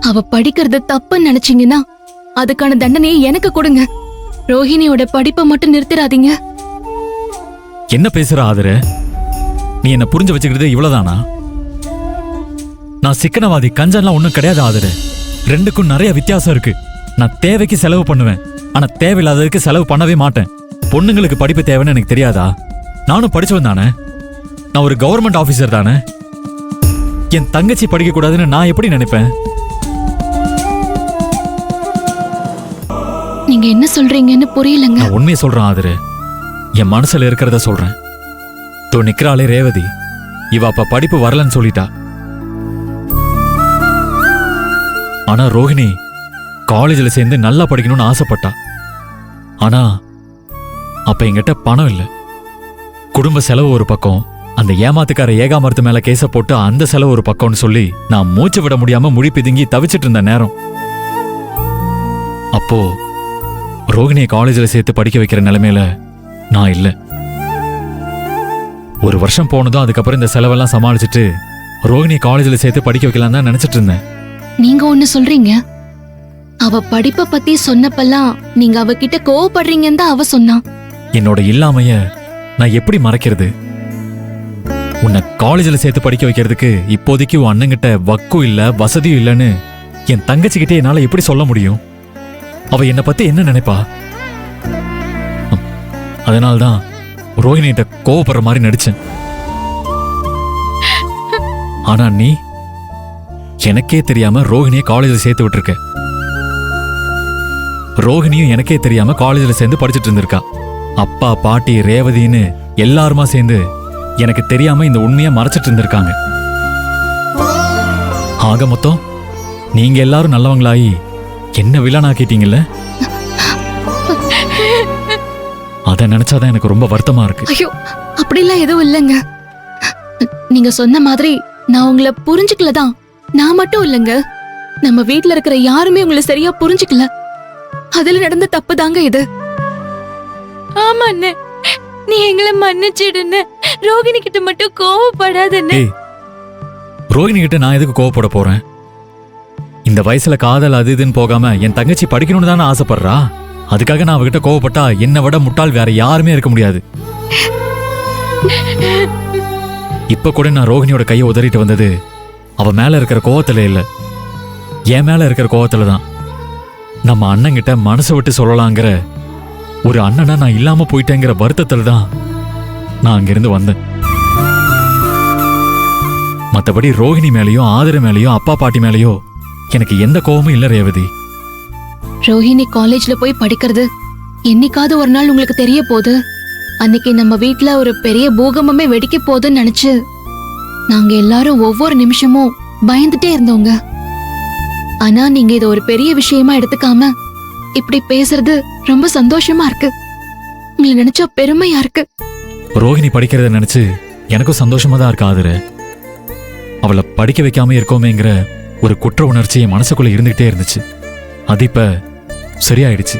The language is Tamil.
அவ படிக்கிறது தப்புன்னு நினைச்சீங்கன்னா அதுக்கான தண்டனையை எனக்கு கொடுங்க. ரோஹிணியோட படிப்பை மட்டும் நிறுத்திடாதீங்க. என்ன பேசுற ஆதர? நீ என்ன புரிஞ்சு வச்சுக்கிறது இவ்வளவுதானா? நான் சிக்கனவாதி கஞ்சன்லாம் ஒண்ணும் கிடையாது ஆதர. ரெண்டுக்கும் நிறைய வித்தியாசம் இருக்கு. நான் தேவைக்கு செலவு பண்ணுவேன், ஆனா தேவையில்லாததுக்கு செலவு பண்ணவே மாட்டேன். பொண்ணுங்களுக்கு படிப்பு தேவைன்னு எனக்கு தெரியாதா? நானும் படிச்சவன் தானே. நான் ஒரு கவர்மெண்ட் ஆபீசர் தானே. என் தங்கச்சி படிக்க கூடாதுன்னு நான் எப்படி நினைப்பேன்? நீங்க என்ன சொல்றீங்கன்னு புரியலங்க. நான் உண்மையை சொல்றேன் ஆதரு. என் மனசுல இருக்கிறத சொல்றேன். தோ நிக்கிறாளே ரேவதி, இவ அப்ப படிப்பு வரலன்னு சொல்லிட்டா. ஆனா ரோஹிணி காலேஜில் சேர்ந்து நல்லா படிக்கணும்னு ஆசைப்பட்டா. ஆனா அப்ப என்கிட்ட பணம் இல்லை. குடும்ப செலவு ஒரு பக்கம், அந்த ஏமாத்துக்கார ஏகாமரத்து மேல கேச போட்டு அந்த செலவு ஒரு பக்கம்னு சொல்லி நான் மூச்சு விட முடியாம முடி பிதுங்கி தவிச்சிட்டு இருந்த நேரம். அப்போ ரோஹிணியை காலேஜில் சேர்த்து படிக்க வைக்கிற நிலைமையில நான் இல்லை. ஒரு வருஷம் போனதும் அதுக்கப்புறம் இந்த செலவெல்லாம் சமாளிச்சுட்டு ரோஹிணியை காலேஜில் சேர்த்து படிக்க வைக்கலாம் தான் நினைச்சிட்டு இருந்தேன். நீங்க ஒண்ணு சொல்றீங்க, அவ படிப்பை பத்தி சொன்னப்பெல்லாம் நீங்க அவகிட்ட கோவப்படுறீங்கன்னு தான் அவ சொன்னா. என்னோட இல்லாமைய நான் எப்படி மறைக்கிறது? உன்னை காலேஜில் சேர்த்து படிக்க வைக்கிறதுக்கு இப்போதைக்கு உன் அண்ணங்கிட்ட வக்கும் இல்ல வசதியும் இல்லைன்னு என் தங்கச்சிக்கிட்டே என்னால எப்படி சொல்ல முடியும்? அவ என்னை பத்தி என்ன நினைப்பா? அதனால்தான் ரோஹிணிகிட்ட கோவப்படுற மாதிரி நடிச்சேன். ஆனா நீ எனக்கே தெரியாம ரோஹிணியை காலேஜில் சேர்த்து விட்டுருக்க. ரோஹிணியும் எனக்கே தெரியாம காலேஜில் சேர்ந்து படிச்சுட்டு இருந்திருக்கா. அப்பா பாட்டி ரேவதின்னு எல்லாருமா சேர்ந்து எனக்கு தெரியாம இந்த உண்மையை மறைச்சிட்டு இருந்திருக்காங்க. ஆக மொத்தம் நீங்க எல்லாரும் நல்லவங்களாயி என்ன வில்லனாக்கிட்டீங்கல்ல? அத நினைச்சாதான் எனக்கு ரொம்ப வருத்தமா இருக்கு. ஐயோ, அப்படிலாம் எதுவும் இல்லைங்க. நீங்க சொன்ன மாதிரி நான் உங்களை புரிஞ்சுக்கலதான். நான் மட்டும் இல்லைங்க, நம்ம வீட்டுல இருக்கிற யாருமே உங்களை சரியா புரிஞ்சுக்கல. அதுல நடந்த தப்பு தாங்க இது. ஆமா அண்ணே, நீ எங்களை மன்னிச்சிடுன்னு. ரோகிணி கிட்ட மட்டும் கோவப்படாதன்னு. ரோகிணி கிட்ட நான் எதுக்கு கோவப்பட போறேன்? இந்த வயசுல காதல் அது இதுன்னு போகாம என் தங்கச்சி படிக்கணும்னு தானே ஆசைப்படுறா. அதுக்காக நான் அவகிட்ட கோவப்பட்டா என்னை விட முட்டாள் வேற யாருமே இருக்க முடியாது. இப்ப கூட நான் ரோஹிணியோட கையை உதறிட்டு வந்தது அவ மேல இருக்கிற கோவத்துல இல்ல, என் மேல இருக்கிற கோவத்துல தான். நம்ம அண்ணங்கிட்ட மனசை விட்டு சொல்லலாங்கிற ஒரு அண்ணனா நான் இல்லாம போயிட்டேங்கிற வருத்தத்துல தான் நான் அங்கிருந்து வந்தேன். மத்தபடி ரோஹிணி மேலேயோ ஆதர மேலேயோ அப்பா பாட்டி மேலேயோ எனக்கு எந்த கோவமும் இல்ல ரேவதி. ரோஹிணி காலேஜ்ல போய் படிக்கிறது என்னைக்காவது ஒரு நாள் உங்களுக்கு தெரிய போகுது. அன்னைக்கு நம்ம வீட்டுல ஒரு பெரிய பூகம்பமே வெடிக்க போகுதுன்னு நினைச்சு நாங்க எல்லாரும் ஒவ்வொரு நிமிஷமும் பயந்துட்டே இருந்தோங்க. ஆனா நீங்க இத ஒரு பெரிய விஷயமா எடுத்துக்காம இப்படி பேசுறது ரொம்ப சந்தோஷமா இருக்கு. உங்களை நினைச்சா பெருமையா இருக்கு. ரோஹிணி படிக்கிறத நினைச்சு எனக்கும் சந்தோஷமா தான் இருக்கு ஆதர. அவளை படிக்க வைக்காம இருக்கோமேங்கிற ஒரு குற்ற உணர்ச்சி என் மனசுக்குள்ள இருந்துகிட்டே இருந்துச்சு. அது இப்ப சரியாயிடுச்சு.